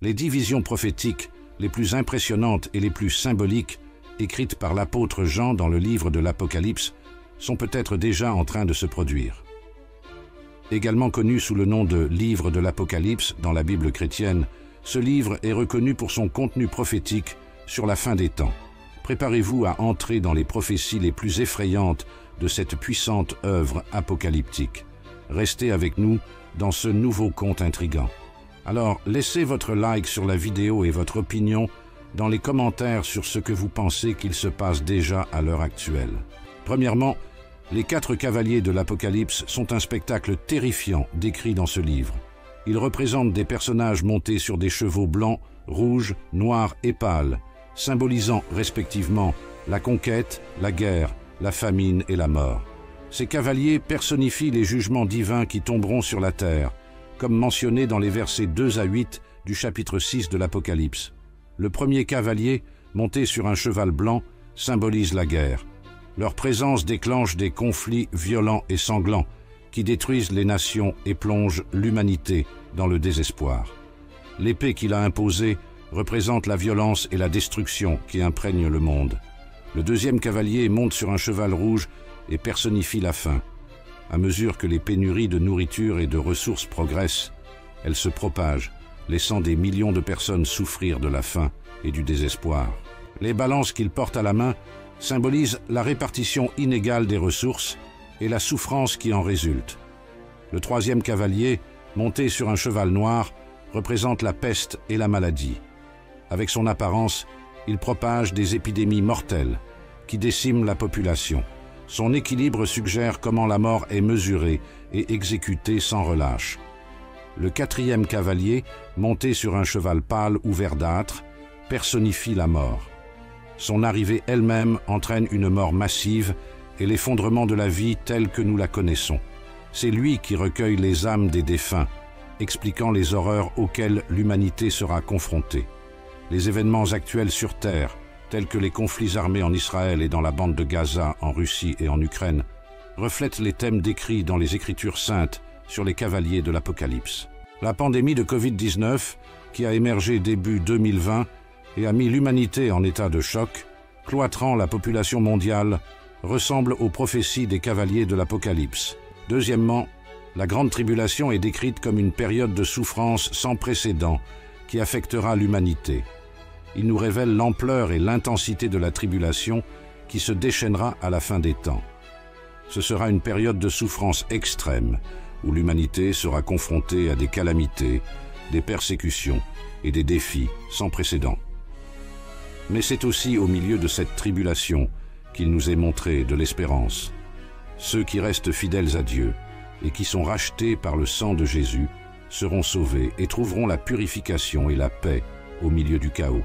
Les 10 visions prophétiques les plus impressionnantes et les plus symboliques écrites par l'apôtre Jean dans le livre de l'Apocalypse sont peut-être déjà en train de se produire. Également connu sous le nom de livre de l'Apocalypse dans la Bible chrétienne, ce livre est reconnu pour son contenu prophétique sur la fin des temps. Préparez-vous à entrer dans les prophéties les plus effrayantes de cette puissante œuvre apocalyptique. Restez avec nous dans ce nouveau conte intrigant. Alors, laissez votre like sur la vidéo et votre opinion dans les commentaires sur ce que vous pensez qu'il se passe déjà à l'heure actuelle. Premièrement, les 4 cavaliers de l'Apocalypse sont un spectacle terrifiant décrit dans ce livre. Ils représentent des personnages montés sur des chevaux blancs, rouges, noirs et pâles, symbolisant respectivement la conquête, la guerre, la famine et la mort. Ces cavaliers personnifient les jugements divins qui tomberont sur la terre, comme mentionné dans les versets 2 à 8 du chapitre 6 de l'Apocalypse. Le premier cavalier, monté sur un cheval blanc, symbolise la guerre. Leur présence déclenche des conflits violents et sanglants qui détruisent les nations et plongent l'humanité dans le désespoir. L'épée qu'il a imposée représente la violence et la destruction qui imprègnent le monde. Le deuxième cavalier monte sur un cheval rouge et personnifie la faim. À mesure que les pénuries de nourriture et de ressources progressent, elles se propagent, laissant des millions de personnes souffrir de la faim et du désespoir. Les balances qu'il porte à la main symbolisent la répartition inégale des ressources et la souffrance qui en résulte. Le troisième cavalier, monté sur un cheval noir, représente la peste et la maladie. Avec son apparence, il propage des épidémies mortelles qui déciment la population. Son équilibre suggère comment la mort est mesurée et exécutée sans relâche. Le quatrième cavalier, monté sur un cheval pâle ou verdâtre, personnifie la mort. Son arrivée elle-même entraîne une mort massive et l'effondrement de la vie telle que nous la connaissons. C'est lui qui recueille les âmes des défunts, expliquant les horreurs auxquelles l'humanité sera confrontée. Les événements actuels sur Terre, tels que les conflits armés en Israël et dans la bande de Gaza, en Russie et en Ukraine, reflètent les thèmes décrits dans les Écritures saintes sur les cavaliers de l'Apocalypse. La pandémie de Covid-19, qui a émergé début 2020 et a mis l'humanité en état de choc, cloîtrant la population mondiale, ressemble aux prophéties des cavaliers de l'Apocalypse. Deuxièmement, la Grande Tribulation est décrite comme une période de souffrance sans précédent qui affectera l'humanité. Il nous révèle l'ampleur et l'intensité de la tribulation qui se déchaînera à la fin des temps. Ce sera une période de souffrance extrême où l'humanité sera confrontée à des calamités, des persécutions et des défis sans précédent. Mais c'est aussi au milieu de cette tribulation qu'il nous est montré de l'espérance. Ceux qui restent fidèles à Dieu et qui sont rachetés par le sang de Jésus seront sauvés et trouveront la purification et la paix au milieu du chaos.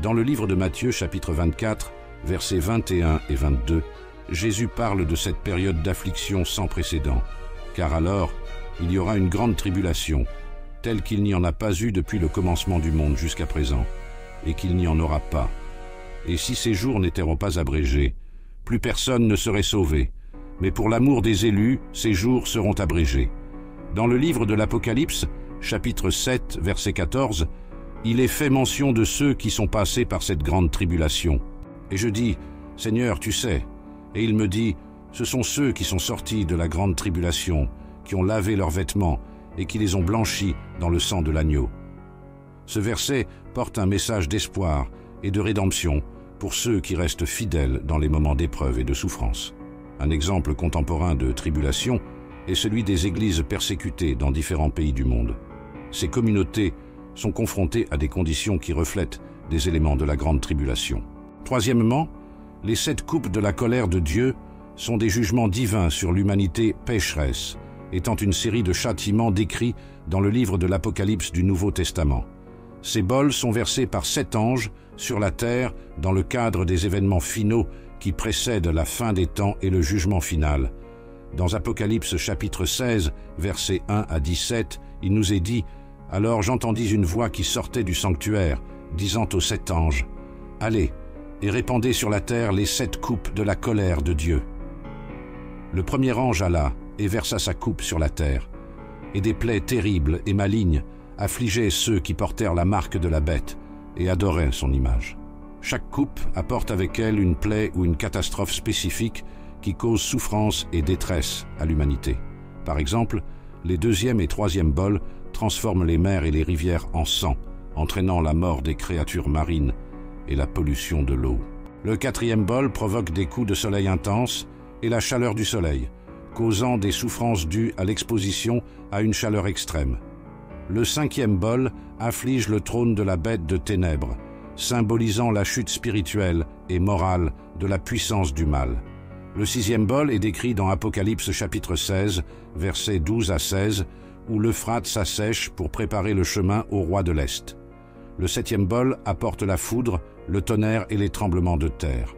Dans le livre de Matthieu, chapitre 24, versets 21 et 22, Jésus parle de cette période d'affliction sans précédent, car alors il y aura une grande tribulation, telle qu'il n'y en a pas eu depuis le commencement du monde jusqu'à présent, et qu'il n'y en aura pas. Et si ces jours n'étaient pas abrégés, plus personne ne serait sauvé, mais pour l'amour des élus, ces jours seront abrégés. Dans le livre de l'Apocalypse, chapitre 7, verset 14, il est fait mention de ceux qui sont passés par cette grande tribulation. Et je dis, « Seigneur, tu sais ». Et il me dit, « Ce sont ceux qui sont sortis de la grande tribulation, qui ont lavé leurs vêtements et qui les ont blanchis dans le sang de l'agneau. » Ce verset porte un message d'espoir et de rédemption pour ceux qui restent fidèles dans les moments d'épreuve et de souffrance. Un exemple contemporain de tribulation est celui des églises persécutées dans différents pays du monde. Ces communautés sont confrontées à des conditions qui reflètent des éléments de la grande tribulation. Troisièmement, les 7 coupes de la colère de Dieu sont des jugements divins sur l'humanité pécheresse, étant une série de châtiments décrits dans le livre de l'Apocalypse du Nouveau Testament. Ces bols sont versés par 7 anges sur la terre dans le cadre des événements finaux qui précèdent la fin des temps et le jugement final. Dans Apocalypse chapitre 16, versets 1 à 17, il nous est dit « Alors j'entendis une voix qui sortait du sanctuaire, disant aux 7 anges, « Allez, et répandez sur la terre les 7 coupes de la colère de Dieu. » Le premier ange alla et versa sa coupe sur la terre, et des plaies terribles et malignes affligeait ceux qui portèrent la marque de la bête et adoraient son image. Chaque coupe apporte avec elle une plaie ou une catastrophe spécifique qui cause souffrance et détresse à l'humanité. Par exemple, les deuxième et troisième bols transforment les mers et les rivières en sang, entraînant la mort des créatures marines et la pollution de l'eau. Le quatrième bol provoque des coups de soleil intenses et la chaleur du soleil, causant des souffrances dues à l'exposition à une chaleur extrême. Le cinquième bol afflige le trône de la bête de ténèbres, symbolisant la chute spirituelle et morale de la puissance du mal. Le sixième bol est décrit dans Apocalypse chapitre 16, versets 12 à 16, où l'Euphrate s'assèche pour préparer le chemin au roi de l'Est. Le septième bol apporte la foudre, le tonnerre et les tremblements de terre.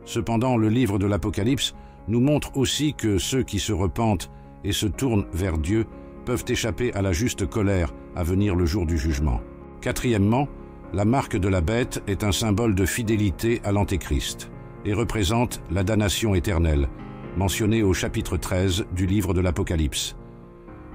Cependant, le livre de l'Apocalypse nous montre aussi que ceux qui se repentent et se tournent vers Dieu peuvent échapper à la juste colère à venir le jour du jugement. Quatrièmement, la marque de la bête est un symbole de fidélité à l'Antéchrist et représente la damnation éternelle, mentionnée au chapitre 13 du livre de l'Apocalypse.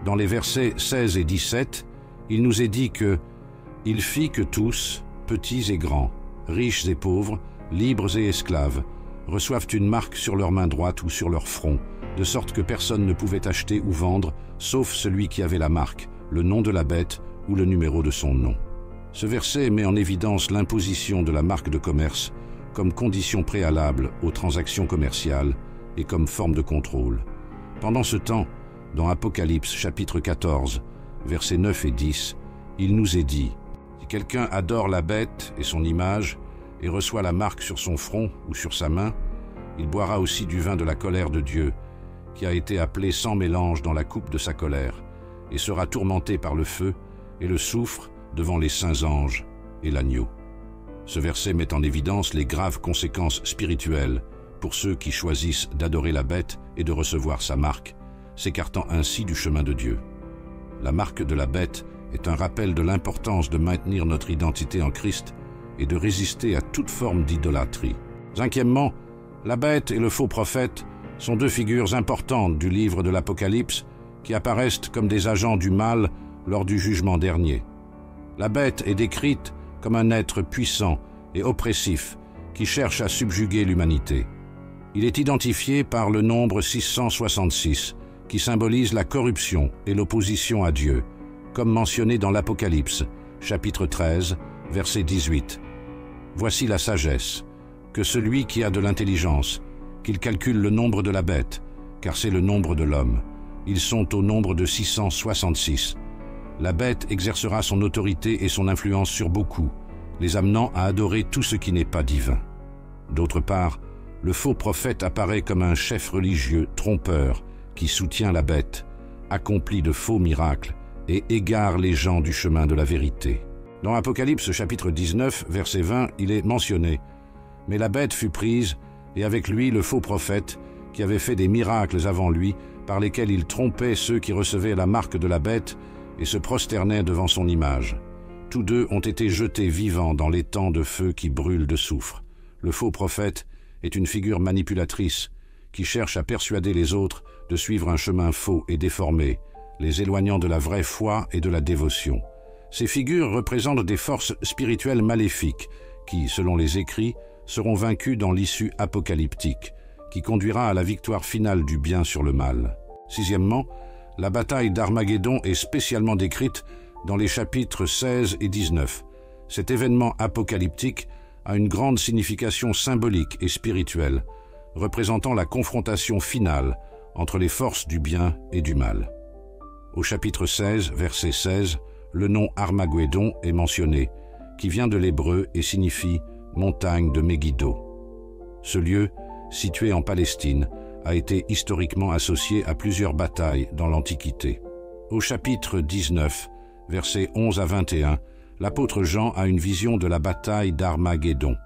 Dans les versets 16 et 17, il nous est dit que « Il fit que tous, petits et grands, riches et pauvres, libres et esclaves, reçoivent une marque sur leur main droite ou sur leur front, de sorte que personne ne pouvait acheter ou vendre, sauf celui qui avait la marque, le nom de la bête ou le numéro de son nom. » Ce verset met en évidence l'imposition de la marque de commerce comme condition préalable aux transactions commerciales et comme forme de contrôle. Pendant ce temps, dans Apocalypse chapitre 14, versets 9 et 10, il nous est dit « Si quelqu'un adore la bête et son image et reçoit la marque sur son front ou sur sa main, il boira aussi du vin de la colère de Dieu, qui a été appelé sans mélange dans la coupe de sa colère, et sera tourmenté par le feu et le soufre devant les saints anges et l'agneau. » Ce verset met en évidence les graves conséquences spirituelles pour ceux qui choisissent d'adorer la bête et de recevoir sa marque, s'écartant ainsi du chemin de Dieu. La marque de la bête est un rappel de l'importance de maintenir notre identité en Christ et de résister à toute forme d'idolâtrie. Cinquièmement, la bête et le faux prophète sont deux figures importantes du livre de l'Apocalypse qui apparaissent comme des agents du mal lors du jugement dernier. La bête est décrite comme un être puissant et oppressif qui cherche à subjuguer l'humanité. Il est identifié par le nombre 666, qui symbolise la corruption et l'opposition à Dieu, comme mentionné dans l'Apocalypse, chapitre 13, verset 18. Voici la sagesse, que celui qui a de l'intelligence, qu'il calcule le nombre de la bête, car c'est le nombre de l'homme. Ils sont au nombre de 666. La bête exercera son autorité et son influence sur beaucoup, les amenant à adorer tout ce qui n'est pas divin. D'autre part, le faux prophète apparaît comme un chef religieux trompeur qui soutient la bête, accomplit de faux miracles et égare les gens du chemin de la vérité. Dans Apocalypse chapitre 19, verset 20, il est mentionné « Mais la bête fut prise, et avec lui le faux prophète, qui avait fait des miracles avant lui, par lesquels il trompait ceux qui recevaient la marque de la bête, et se prosternaient devant son image. Tous deux ont été jetés vivants dans l'étang de feu qui brûle de soufre. Le faux prophète est une figure manipulatrice qui cherche à persuader les autres de suivre un chemin faux et déformé, les éloignant de la vraie foi et de la dévotion. Ces figures représentent des forces spirituelles maléfiques qui, selon les écrits, seront vaincues dans l'issue apocalyptique, qui conduira à la victoire finale du bien sur le mal. Sixièmement, la bataille d'Armageddon est spécialement décrite dans les chapitres 16 et 19. Cet événement apocalyptique a une grande signification symbolique et spirituelle, représentant la confrontation finale entre les forces du bien et du mal. Au chapitre 16, verset 16, le nom Armageddon est mentionné, qui vient de l'hébreu et signifie « montagne de Megiddo ». Ce lieu, situé en Palestine, a été historiquement associé à plusieurs batailles dans l'Antiquité. Au chapitre 19, versets 11 à 21, l'apôtre Jean a une vision de la bataille d'Armageddon.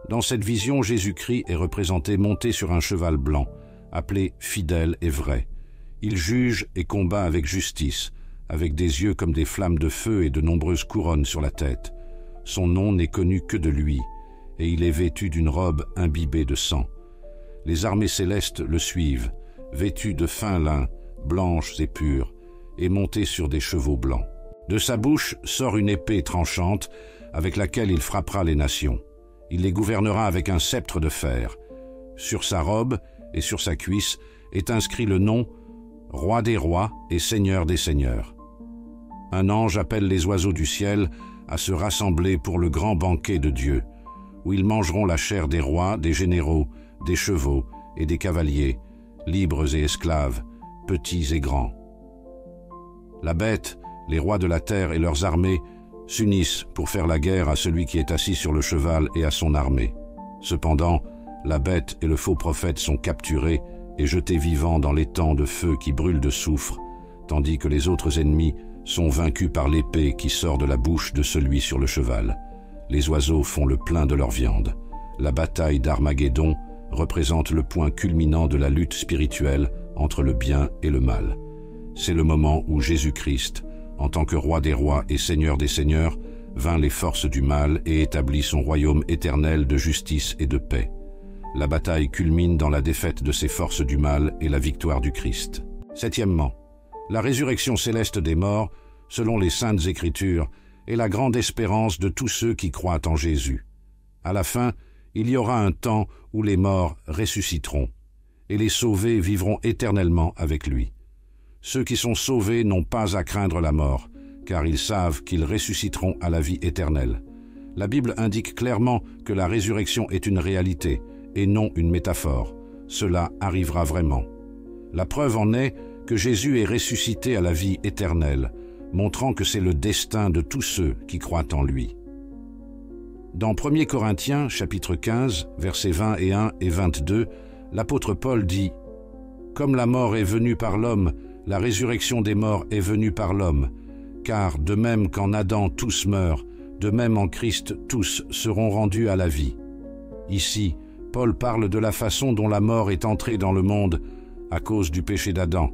Dans cette vision, Jésus-Christ est représenté monté sur un cheval blanc, appelé fidèle et vrai. Il juge et combat avec justice, avec des yeux comme des flammes de feu et de nombreuses couronnes sur la tête. Son nom n'est connu que de lui, et il est vêtu d'une robe imbibée de sang. Les armées célestes le suivent, vêtues de fin lin, blanches et pures, et montées sur des chevaux blancs. De sa bouche sort une épée tranchante, avec laquelle il frappera les nations. Il les gouvernera avec un sceptre de fer. Sur sa robe et sur sa cuisse est inscrit le nom « Roi des rois et Seigneur des seigneurs ». Un ange appelle les oiseaux du ciel à se rassembler pour le grand banquet de Dieu, où ils mangeront la chair des rois, des généraux, des chevaux et des cavaliers, libres et esclaves, petits et grands. La bête, les rois de la terre et leurs armées s'unissent pour faire la guerre à celui qui est assis sur le cheval et à son armée. Cependant, la bête et le faux prophète sont capturés et jetés vivants dans l'étang de feu qui brûle de soufre, tandis que les autres ennemis sont vaincus par l'épée qui sort de la bouche de celui sur le cheval. Les oiseaux font le plein de leur viande. La bataille d'Armageddon représente le point culminant de la lutte spirituelle entre le bien et le mal. C'est le moment où Jésus-Christ, en tant que roi des rois et seigneur des seigneurs, vainc les forces du mal et établit son royaume éternel de justice et de paix. La bataille culmine dans la défaite de ces forces du mal et la victoire du Christ. Septièmement, la résurrection céleste des morts, selon les Saintes Écritures, est la grande espérance de tous ceux qui croient en Jésus. À la fin, il y aura un temps où les morts ressusciteront, et les sauvés vivront éternellement avec lui. Ceux qui sont sauvés n'ont pas à craindre la mort, car ils savent qu'ils ressusciteront à la vie éternelle. La Bible indique clairement que la résurrection est une réalité, et non une métaphore. Cela arrivera vraiment. La preuve en est que Jésus est ressuscité à la vie éternelle, montrant que c'est le destin de tous ceux qui croient en lui. Dans 1 Corinthiens, chapitre 15, versets 21 et 22, l'apôtre Paul dit « Comme la mort est venue par l'homme, la résurrection des morts est venue par l'homme, car de même qu'en Adam tous meurent, de même en Christ tous seront rendus à la vie. » Ici, Paul parle de la façon dont la mort est entrée dans le monde à cause du péché d'Adam,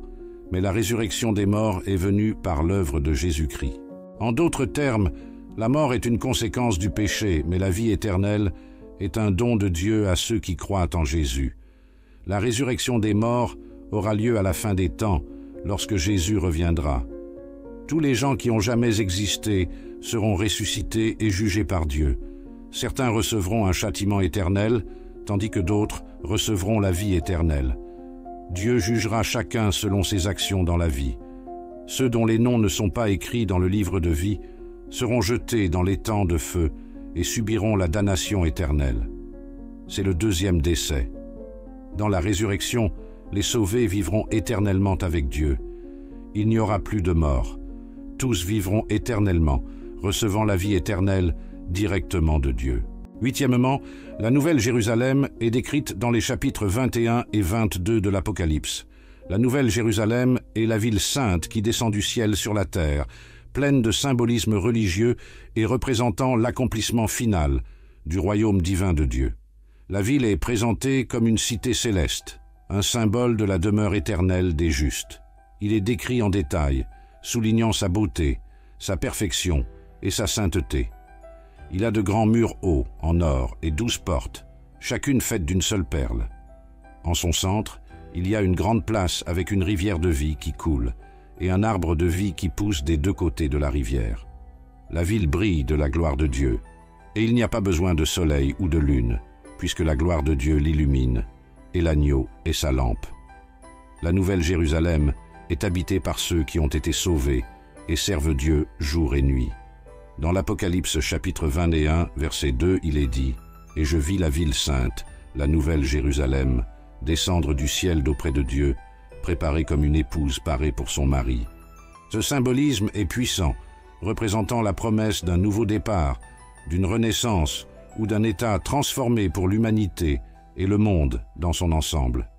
mais la résurrection des morts est venue par l'œuvre de Jésus-Christ. En d'autres termes, la mort est une conséquence du péché, mais la vie éternelle est un don de Dieu à ceux qui croient en Jésus. La résurrection des morts aura lieu à la fin des temps, lorsque Jésus reviendra. Tous les gens qui ont jamais existé seront ressuscités et jugés par Dieu. Certains recevront un châtiment éternel, tandis que d'autres recevront la vie éternelle. Dieu jugera chacun selon ses actions dans la vie. Ceux dont les noms ne sont pas écrits dans le livre de vie seront jetés dans l'étang de feu et subiront la damnation éternelle. C'est le deuxième décès. Dans la résurrection, les sauvés vivront éternellement avec Dieu. Il n'y aura plus de mort. Tous vivront éternellement, recevant la vie éternelle directement de Dieu. Huitièmement, la Nouvelle Jérusalem est décrite dans les chapitres 21 et 22 de l'Apocalypse. La Nouvelle Jérusalem est la ville sainte qui descend du ciel sur la terre, pleine de symbolisme religieux et représentant l'accomplissement final du royaume divin de Dieu. La ville est présentée comme une cité céleste, un symbole de la demeure éternelle des justes. Il est décrit en détail, soulignant sa beauté, sa perfection et sa sainteté. Il a de grands murs hauts, en or, et 12 portes, chacune faite d'une seule perle. En son centre, il y a une grande place avec une rivière de vie qui coule, et un arbre de vie qui pousse des deux côtés de la rivière. La ville brille de la gloire de Dieu, et il n'y a pas besoin de soleil ou de lune, puisque la gloire de Dieu l'illumine, et l'agneau est sa lampe. La Nouvelle Jérusalem est habitée par ceux qui ont été sauvés et servent Dieu jour et nuit. Dans l'Apocalypse chapitre 21, verset 2, il est dit « Et je vis la ville sainte, la Nouvelle Jérusalem, descendre du ciel d'auprès de Dieu, préparée comme une épouse parée pour son mari. » Ce symbolisme est puissant, représentant la promesse d'un nouveau départ, d'une renaissance ou d'un état transformé pour l'humanité et le monde dans son ensemble.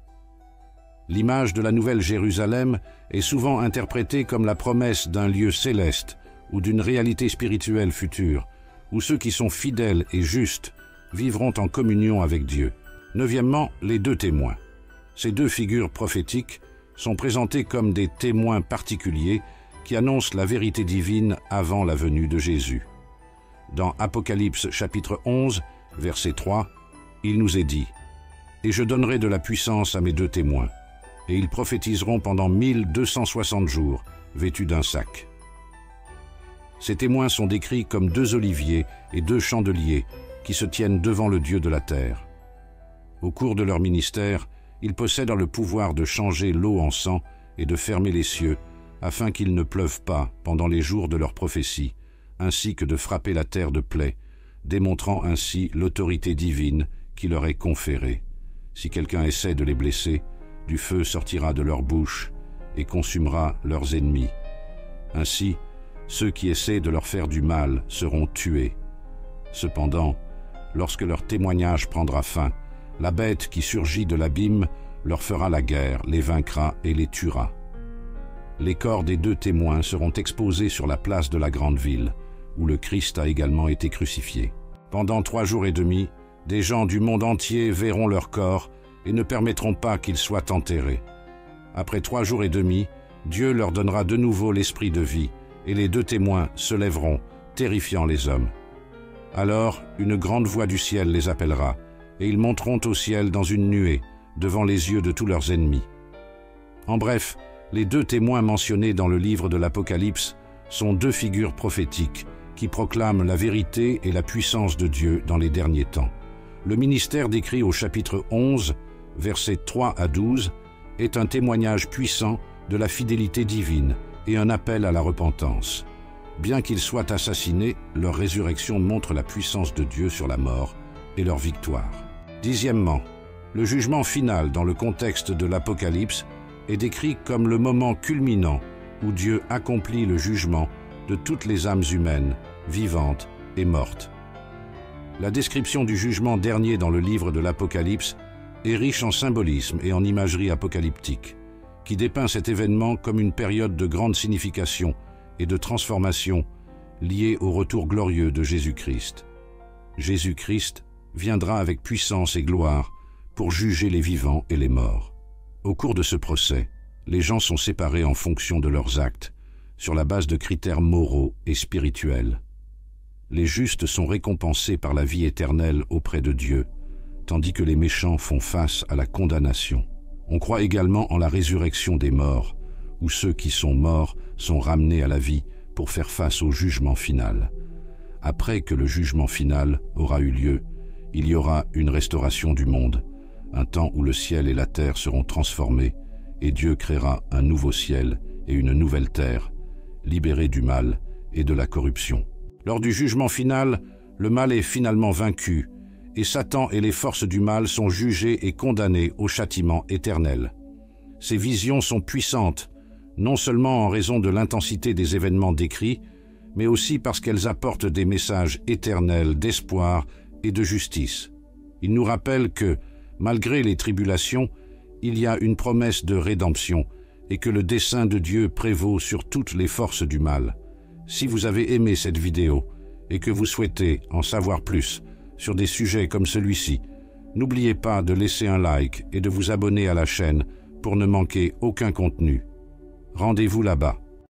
L'image de la Nouvelle Jérusalem est souvent interprétée comme la promesse d'un lieu céleste ou d'une réalité spirituelle future, où ceux qui sont fidèles et justes vivront en communion avec Dieu. Neuvièmement, les deux témoins. Ces deux figures prophétiques sont présentées comme des témoins particuliers qui annoncent la vérité divine avant la venue de Jésus. Dans Apocalypse chapitre 11, verset 3, il nous est dit « Et je donnerai de la puissance à mes deux témoins, et ils prophétiseront pendant 1260 jours, vêtus d'un sac. » Ces témoins sont décrits comme 2 oliviers et 2 chandeliers qui se tiennent devant le Dieu de la terre. Au cours de leur ministère, ils possèdent le pouvoir de changer l'eau en sang et de fermer les cieux, afin qu'il ne pleuve pas pendant les jours de leur prophétie, ainsi que de frapper la terre de plaies, démontrant ainsi l'autorité divine qui leur est conférée. Si quelqu'un essaie de les blesser, du feu sortira de leur bouche et consumera leurs ennemis. Ainsi, ceux qui essaient de leur faire du mal seront tués. Cependant, lorsque leur témoignage prendra fin, la bête qui surgit de l'abîme leur fera la guerre, les vaincra et les tuera. Les corps des 2 témoins seront exposés sur la place de la grande ville, où le Christ a également été crucifié. Pendant 3 jours et demi, des gens du monde entier verront leur corps et ne permettront pas qu'ils soient enterrés. Après 3 jours et demi, Dieu leur donnera de nouveau l'esprit de vie, et les 2 témoins se lèveront, terrifiant les hommes. Alors, une grande voix du ciel les appellera, et ils monteront au ciel dans une nuée, devant les yeux de tous leurs ennemis. En bref, les 2 témoins mentionnés dans le livre de l'Apocalypse sont 2 figures prophétiques qui proclament la vérité et la puissance de Dieu dans les derniers temps. Le ministère décrit au chapitre 11, versets 3 à 12, est un témoignage puissant de la fidélité divine et un appel à la repentance. Bien qu'ils soient assassinés, leur résurrection montre la puissance de Dieu sur la mort et leur victoire. 10e, le jugement final dans le contexte de l'Apocalypse est décrit comme le moment culminant où Dieu accomplit le jugement de toutes les âmes humaines, vivantes et mortes. La description du jugement dernier dans le livre de l'Apocalypse est riche en symbolisme et en imagerie apocalyptique, qui dépeint cet événement comme une période de grande signification et de transformation liée au retour glorieux de Jésus-Christ. Jésus-Christ viendra avec puissance et gloire pour juger les vivants et les morts. Au cours de ce procès, les gens sont séparés en fonction de leurs actes, sur la base de critères moraux et spirituels. Les justes sont récompensés par la vie éternelle auprès de Dieu, tandis que les méchants font face à la condamnation. On croit également en la résurrection des morts, où ceux qui sont morts sont ramenés à la vie pour faire face au jugement final. Après que le jugement final aura eu lieu, il y aura une restauration du monde, un temps où le ciel et la terre seront transformés, et Dieu créera un nouveau ciel et une nouvelle terre, libérés du mal et de la corruption. Lors du jugement final, le mal est finalement vaincu, et Satan et les forces du mal sont jugés et condamnés au châtiment éternel. Ces visions sont puissantes, non seulement en raison de l'intensité des événements décrits, mais aussi parce qu'elles apportent des messages éternels d'espoir et de justice. Ils nous rappellent que, malgré les tribulations, il y a une promesse de rédemption et que le dessein de Dieu prévaut sur toutes les forces du mal. Si vous avez aimé cette vidéo et que vous souhaitez en savoir plus sur des sujets comme celui-ci, n'oubliez pas de laisser un like et de vous abonner à la chaîne pour ne manquer aucun contenu. Rendez-vous là-bas.